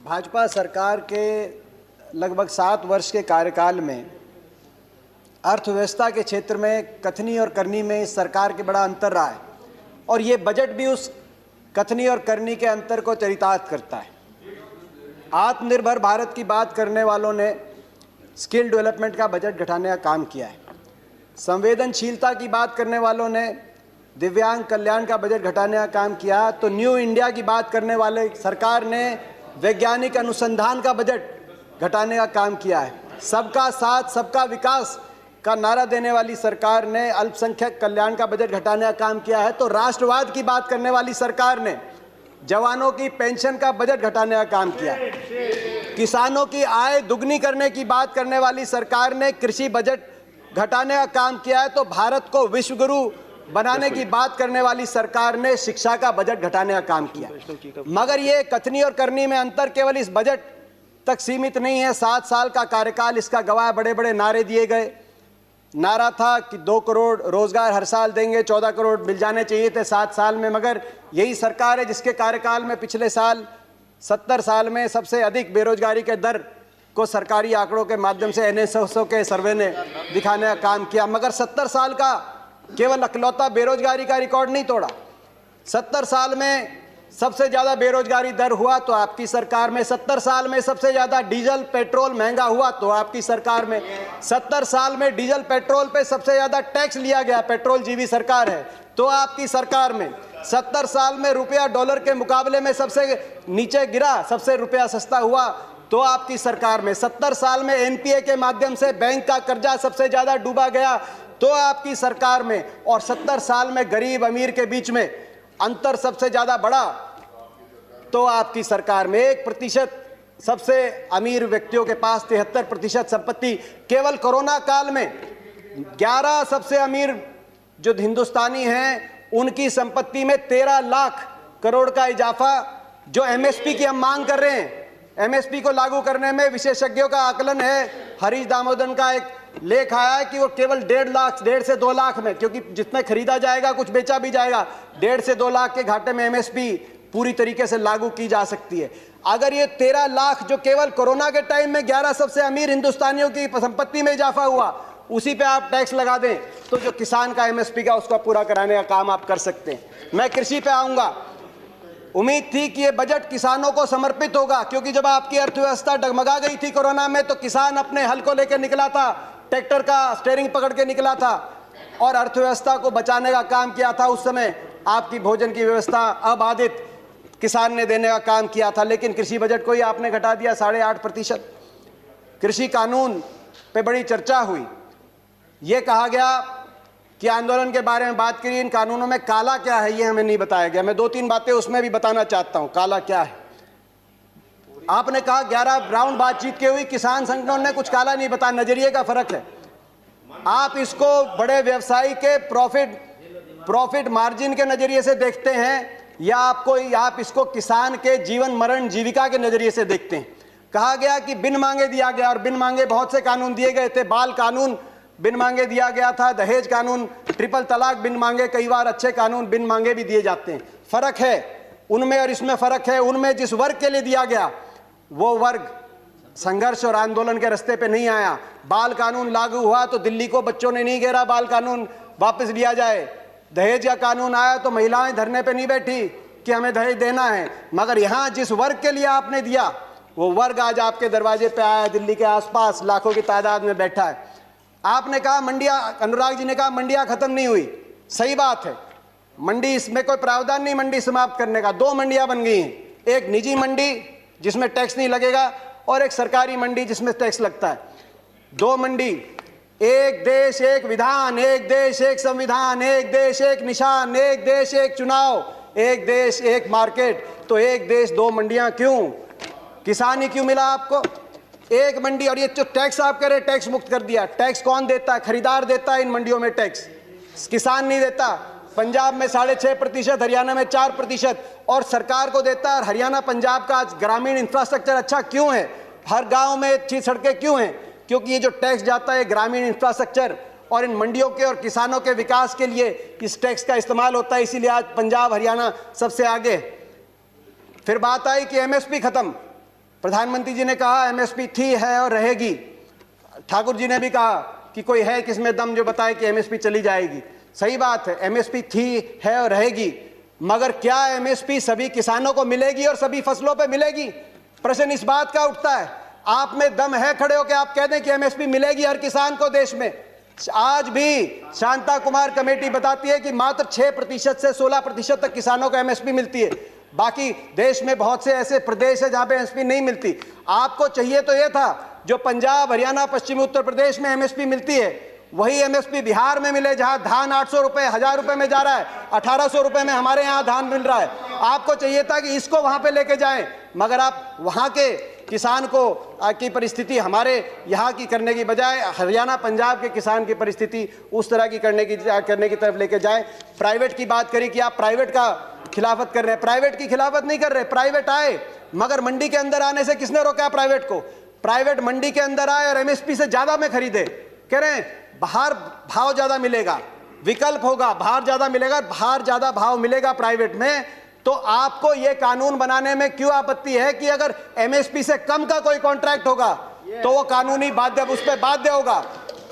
भाजपा सरकार के लगभग 7 वर्ष के कार्यकाल में अर्थव्यवस्था के क्षेत्र में कथनी और करनी में इस सरकार के बड़ा अंतर रहा है और ये बजट भी उस कथनी और करनी के अंतर को चरितार्थ करता है। आत्मनिर्भर भारत की बात करने वालों ने स्किल डेवलपमेंट का बजट घटाने का काम किया है। संवेदनशीलता की बात करने वालों ने दिव्यांग कल्याण का बजट घटाने का काम किया, तो न्यू इंडिया की बात करने वाले सरकार ने वैज्ञानिक अनुसंधान का बजट घटाने का काम किया है। सबका साथ सबका विकास का नारा देने वाली सरकार ने अल्पसंख्यक कल्याण का बजट घटाने का काम किया है। तो राष्ट्रवाद की बात करने वाली सरकार ने जवानों की पेंशन का बजट घटाने का काम किया है। किसानों की आय दुगनी करने की बात करने वाली सरकार ने कृषि बजट घटाने का काम किया है। तो भारत को विश्व गुरु बनाने की बात करने वाली सरकार ने शिक्षा का बजट घटाने का काम किया। मगर ये कथनी और करनी में अंतर केवल इस बजट तक सीमित नहीं है। 7 साल का कार्यकाल इसका गवाह। बड़े बड़े नारे दिए गए। नारा था कि 2 करोड़ रोजगार हर साल देंगे, 14 करोड़ मिल जाने चाहिए थे 7 साल में। मगर यही सरकार है जिसके कार्यकाल में पिछले साल 70 साल में सबसे अधिक बेरोजगारी के दर को सरकारी आंकड़ों के माध्यम से NSSO के सर्वे ने दिखाने का काम किया। मगर 70 साल का केवल अकलौता बेरोजगारी का रिकॉर्ड नहीं तोड़ा। 70 साल में सबसे ज़्यादा बेरोजगारी दर हुआ तो आपकी सरकार में। 70 साल में सबसे ज़्यादा डीजल पेट्रोल महंगा हुआ तो आपकी सरकार में। 70 साल में डीजल पेट्रोल पे सबसे ज़्यादा टैक्स लिया गया, पेट्रोल जीवी सरकार है, तो आपकी सरकार में। 70 साल में रुपया डॉलर के मुकाबले में सबसे नीचे गिरा, सबसे रुपया सस्ता हुआ तो आपकी सरकार में। 70 साल में NPA के माध्यम से बैंक का कर्जा सबसे ज़्यादा डूबा गया तो आपकी सरकार में। और 70 साल में गरीब अमीर के बीच में अंतर सबसे ज्यादा बढ़ा तो आपकी सरकार में। 1% सबसे अमीर व्यक्तियों के पास 73% संपत्ति। केवल कोरोना काल में 11 सबसे अमीर जो हिंदुस्तानी हैं उनकी संपत्ति में 13 लाख करोड़ का इजाफा। जो MSP की हम मांग कर रहे हैं, MSP को लागू करने में विशेषज्ञों का आकलन है, हरीश दामोदरन का एक लेख आया है कि वो केवल 1.5 से 2 लाख में, क्योंकि जितने खरीदा जाएगा कुछ बेचा भी जाएगा, 1.5 से 2 लाख के घाटे में MSP पूरी तरीके से लागू की जा सकती है। अगर ये 13 लाख जो केवल कोरोना के टाइम में 11 सबसे अमीर हिंदुस्तानियों की संपत्ति में इजाफा हुआ, उसी पे आप टैक्स लगा दें तो जो किसान का MSP का उसका पूरा कराने का काम आप कर सकते हैं। मैं कृषि पे आऊंगा। उम्मीद थी कि ये बजट किसानों को समर्पित होगा, क्योंकि जब आपकी अर्थव्यवस्था डगमगा गई थी कोरोना में तो किसान अपने हल को लेकर निकला था, ट्रैक्टर का स्टीयरिंग पकड़ के निकला था और अर्थव्यवस्था को बचाने का काम किया था। उस समय आपकी भोजन की व्यवस्था अबाधित किसान ने देने का काम किया था। लेकिन कृषि बजट को ही आपने घटा दिया 8.5%। कृषि कानून पे बड़ी चर्चा हुई। ये कहा गया कि आंदोलन के बारे में बात करिए, इन कानूनों में काला क्या है ये हमें नहीं बताया गया। मैं 2-3 बातें उसमें भी बताना चाहता हूं, काला क्या है। आपने कहा 11 राउंड बातचीत की हुई, किसान संगठनों ने कुछ काला नहीं बताया। नजरिए का फर्क है। आप इसको बड़े व्यवसायी के प्रॉफिट मार्जिन के नजरिए से देखते हैं या आप इसको किसान के जीवन मरण जीविका के नजरिए से देखते हैं। कहा गया कि बिन मांगे दिया गया, और बिन मांगे बहुत से कानून दिए गए थे। बाल कानून बिन मांगे दिया गया था, दहेज कानून, ट्रिपल तलाक बिन मांगे, कई बार अच्छे कानून बिन मांगे भी दिए जाते हैं। फर्क है उनमें और इसमें फर्क है। उनमें जिस वर्ग के लिए दिया गया वो वर्ग संघर्ष और आंदोलन के रास्ते पे नहीं आया। बाल कानून लागू हुआ तो दिल्ली को बच्चों ने नहीं घेरा बाल कानून वापस लिया जाए। दहेज का कानून आया तो महिलाएं धरने पे नहीं बैठी कि हमें दहेज देना है। मगर यहाँ जिस वर्ग के लिए आपने दिया वो वर्ग आज आपके दरवाजे पे आया है, दिल्ली के आसपास लाखों की तादाद में बैठा है। आपने कहा मंडियां, अनुराग जी ने कहा मंडियां खत्म नहीं हुई। सही बात है, मंडी इसमें कोई प्रावधान नहीं मंडी समाप्त करने का। 2 मंडियां बन गई हैं, एक निजी मंडी जिसमें टैक्स नहीं लगेगा और एक सरकारी मंडी जिसमें टैक्स लगता है। 2 मंडी, एक देश एक विधान, एक देश एक संविधान, एक देश एक निशान, एक देश एक चुनाव, एक देश एक मार्केट। तो एक देश 2 मंडियां क्यों? किसान ही क्यों मिला आपको? एक मंडी। और ये जो टैक्स आप कह रहे टैक्स मुक्त कर दिया, टैक्स कौन देता है? खरीदार देता है इन मंडियों में टैक्स, किसान नहीं देता। पंजाब में 6.5%, हरियाणा में 4% और सरकार को देता है। हरियाणा पंजाब का आज ग्रामीण इंफ्रास्ट्रक्चर अच्छा क्यों है? हर गांव में अच्छी सड़कें क्यों हैं? क्योंकि ये जो टैक्स जाता है ग्रामीण इंफ्रास्ट्रक्चर और इन मंडियों के और किसानों के विकास के लिए इस टैक्स का इस्तेमाल होता है। इसीलिए आज पंजाब हरियाणा सबसे आगे। फिर बात आई कि MSP खत्म। प्रधानमंत्री जी ने कहा एमएसपी थी, है और रहेगी। ठाकुर जी ने भी कहा कि कोई है किसमें दम जो बताए कि एमएसपी चली जाएगी। सही बात है, एमएसपी थी, है और रहेगी, मगर क्या एमएसपी सभी किसानों को मिलेगी और सभी फसलों पे मिलेगी? प्रश्न इस बात का उठता है। आप में दम है खड़े होकर आप कह दें कि एमएसपी मिलेगी हर किसान को देश में? आज भी शांता कुमार कमेटी बताती है कि मात्र 6% से 16% तक किसानों को एमएसपी मिलती है। बाकी देश में बहुत से ऐसे प्रदेश है जहां पे एमएसपी नहीं मिलती। आपको चाहिए तो यह था जो पंजाब, हरियाणा, पश्चिमी उत्तर प्रदेश में एमएसपी मिलती है वही एमएसपी बिहार में मिले, जहां धान 800 रुपए, 1000 रुपए में जा रहा है, 1800 रुपए में हमारे यहाँ धान मिल रहा है। आपको चाहिए था कि इसको वहां पे लेके जाएं, मगर आप वहां के किसान को की परिस्थिति हमारे यहाँ की करने की बजाय हरियाणा, पंजाब के किसान की परिस्थिति उस तरह की करने की तरफ लेके जाएं। प्राइवेट की बात करी कि आप प्राइवेट का खिलाफत कर रहे हैं। प्राइवेट की खिलाफत नहीं कर रहे, प्राइवेट आए, मगर मंडी के अंदर आने से किसने रोका प्राइवेट को? प्राइवेट मंडी के अंदर आए और एमएसपी से ज्यादा में खरीदे। कह रहे हैं बाहर भाव ज्यादा मिलेगा, विकल्प होगा, बाहर ज्यादा मिलेगा, बाहर ज्यादा भाव मिलेगा प्राइवेट में। तो आपको यह कानून बनाने में क्यों आपत्ति है कि अगर एमएसपी से कम का कोई कॉन्ट्रैक्ट होगा तो वो कानूनी बाध्य, उस पर बाध्य होगा।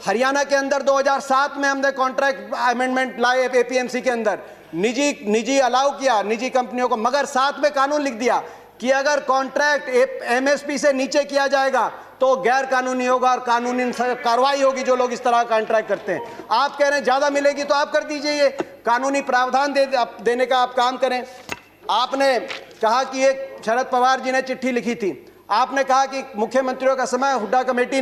हरियाणा के अंदर 2007 में हमने कॉन्ट्रैक्ट अमेंडमेंट लाए एपीएमसी के अंदर, निजी अलाउ किया निजी कंपनियों को, मगर साथ में कानून लिख दिया कि अगर कॉन्ट्रैक्ट एमएसपी से नीचे किया जाएगा तो गैर कानूनी होगा और कानूनी कार्रवाई होगी जो लोग इस तरह का कॉन्ट्रैक्ट करते हैं। आप कह रहे हैं ज्यादा मिलेगी तो आप कर दीजिए, ये कानूनी प्रावधान देने का आप काम करें। आपने कहा कि एक शरद पवार जी ने चिट्ठी लिखी थी, आपने कहा कि मुख्यमंत्रियों का समय हुड्डा कमेटी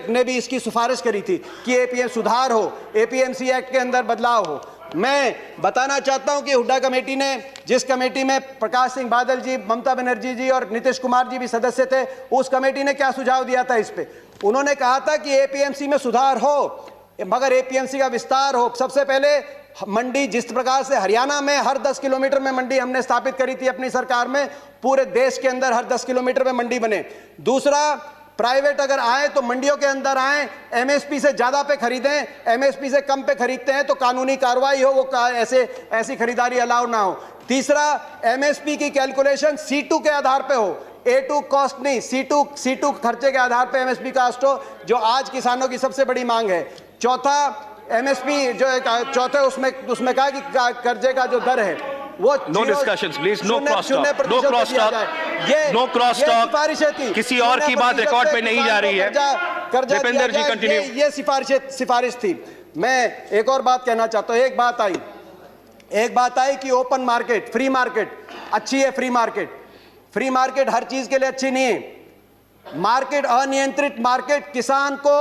ने भी इसकी सिफारिश करी थी कि एपीएम सुधार हो, एपीएमसी एक्ट के अंदर बदलाव हो। मैं बताना चाहता हूं कि हुड्डा कमेटी ने, जिस कमेटी में प्रकाश सिंह बादल जी, ममता बनर्जी जी और नीतीश कुमार जी भी सदस्य थे, उस कमेटी ने क्या सुझाव दिया था इस पे? उन्होंने कहा था कि एपीएमसी में सुधार हो मगर एपीएमसी का विस्तार हो। सबसे पहले मंडी, जिस प्रकार से हरियाणा में हर 10 किलोमीटर में मंडी हमने स्थापित करी थी अपनी सरकार में, पूरे देश के अंदर हर 10 किलोमीटर में मंडी बने। दूसरा, प्राइवेट अगर आए तो मंडियों के अंदर आए, एमएसपी से ज्यादा पे खरीदें, एमएसपी से कम पे खरीदते हैं तो कानूनी कार्रवाई हो, वो ऐसी खरीदारी अलाउ ना हो। तीसरा, एमएसपी की कैलकुलेशन C2 के आधार पे हो, A2 कॉस्ट नहीं, C2 खर्चे के आधार पे एमएसपी कास्ट हो, जो आज किसानों की सबसे बड़ी मांग है। चौथा, एमएसपी जो चौथे उसमें कहा कि कर्जे का जो दर है वो no discussions please, no cross talk, no cross talk, no cross talk. किसी और की बात रिकॉर्ड पे नहीं जा रही है। दीपेंद्र जी कंटिन्यू। ये सिफारिश थी। मैं एक और बात कहना चाहता हूं। एक बात आई कि ओपन मार्केट, फ्री मार्केट अच्छी है। फ्री मार्केट हर चीज के लिए अच्छी नहीं है। मार्केट, अनियंत्रित मार्केट, किसान को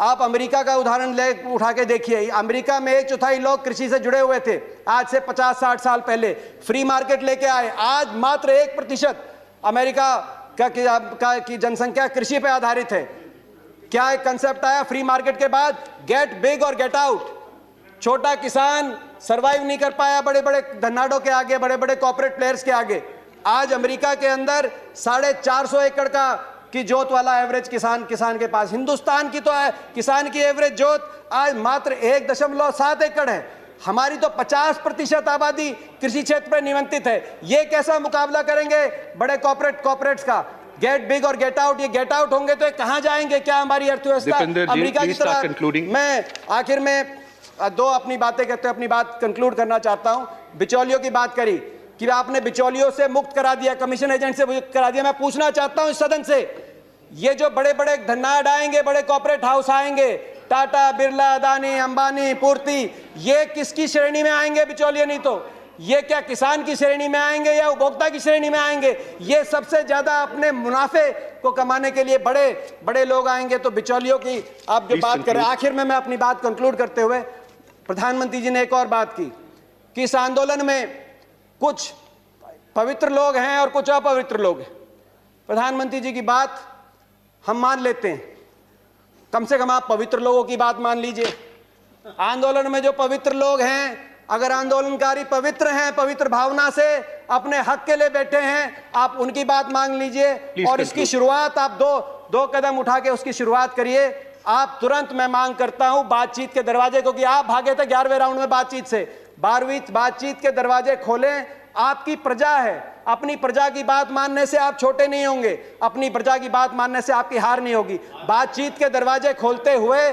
आप अमेरिका का उदाहरण उठा के देखिए। अमेरिका में 1/4 लोग कृषि से जुड़े हुए थे आज से 50-60 साल पहले। फ्री मार्केट लेके आए, आज मात्र 1% अमेरिका की जनसंख्या कृषि पे आधारित है। क्या एक कंसेप्ट आया फ्री मार्केट के बाद? गेट बिग और गेट आउट। छोटा किसान सरवाइव नहीं कर पाया बड़े बड़े धन्नाडों के आगे, बड़े बड़े कॉर्पोरेट प्लेयर्स के आगे। आज अमेरिका के अंदर 450 एकड़ की जोत वाला एवरेज किसान के पास, हिंदुस्तान की तो है किसान की एवरेज जोत आज मात्र 1.7 एकड़ है। हमारी तो 50% आबादी कृषि क्षेत्र पर निमंत्रित है। ये कैसा मुकाबला करेंगे बड़े कॉर्पोरेट्स का? गेट बिग और गेट आउट, ये गेट आउट होंगे तो कहां जाएंगे? क्या हमारी अर्थव्यवस्था अमेरिका की तरह? मैं आखिर में दो अपनी बातें कहते हुए अपनी बात कंक्लूड करना चाहता हूं। बिचौलियों की बात करी कि आपने बिचौलियों से मुक्त करा दिया, कमीशन एजेंट से मुक्त करा दिया। मैं पूछना चाहता हूं इस सदन से, ये जो बड़े बड़े धन्नाड आएंगे, बड़े कॉर्पोरेट हाउस आएंगे, टाटा, बिरला, अदानी, अंबानी, पूर्ति, ये किसकी श्रेणी में आएंगे? बिचौलिए नहीं तो ये क्या किसान की श्रेणी में आएंगे या उपभोक्ता की श्रेणी में आएंगे? ये सबसे ज्यादा अपने मुनाफे को कमाने के लिए बड़े बड़े लोग आएंगे। तो बिचौलियों की आप जो बात करें, आखिर में मैं अपनी बात कंक्लूड करते हुए, प्रधानमंत्री जी ने एक और बात की कि इस आंदोलन में कुछ पवित्र लोग हैं और कुछ अपवित्र लोग हैं। प्रधानमंत्री जी की बात हम मान लेते हैं, कम से कम आप पवित्र लोगों की बात मान लीजिए। आंदोलन में जो पवित्र लोग हैं, अगर आंदोलनकारी पवित्र हैं, पवित्र भावना से अपने हक के लिए बैठे हैं, आप उनकी बात मान लीजिए। और इसकी शुरुआत आप दो कदम उठा के उसकी शुरुआत करिए। आप तुरंत, मैं मांग करता हूं, बातचीत के दरवाजे, क्योंकि आप भागे थे 11वें राउंड में बातचीत से, 12वीं बातचीत के दरवाजे खोलें आपकी प्रजा है। अपनी प्रजा की बात मानने से आप छोटे नहीं होंगे, अपनी प्रजा की बात मानने से आपकी हार नहीं होगी। बातचीत के दरवाजे खोलते हुए,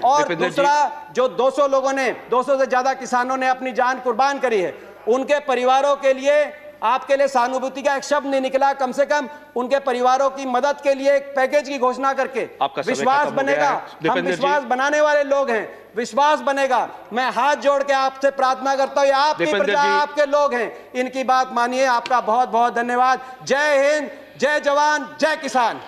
और दूसरा, जो 200 लोगों ने, 200 से ज्यादा किसानों ने अपनी जान कुर्बान करी है, उनके परिवारों के लिए आपके लिए सहानुभूति का एक शब्द नहीं निकला। कम से कम उनके परिवारों की मदद के लिए एक पैकेज की घोषणा करके विश्वास बनेगा। हम विश्वास बनाने वाले लोग हैं, विश्वास बनेगा। मैं हाथ जोड़ के आपसे प्रार्थना करता हूं, आपकी प्रजा, आपके लोग हैं, इनकी बात मानिए। आपका बहुत बहुत धन्यवाद। जय हिंद, जय जवान, जय किसान।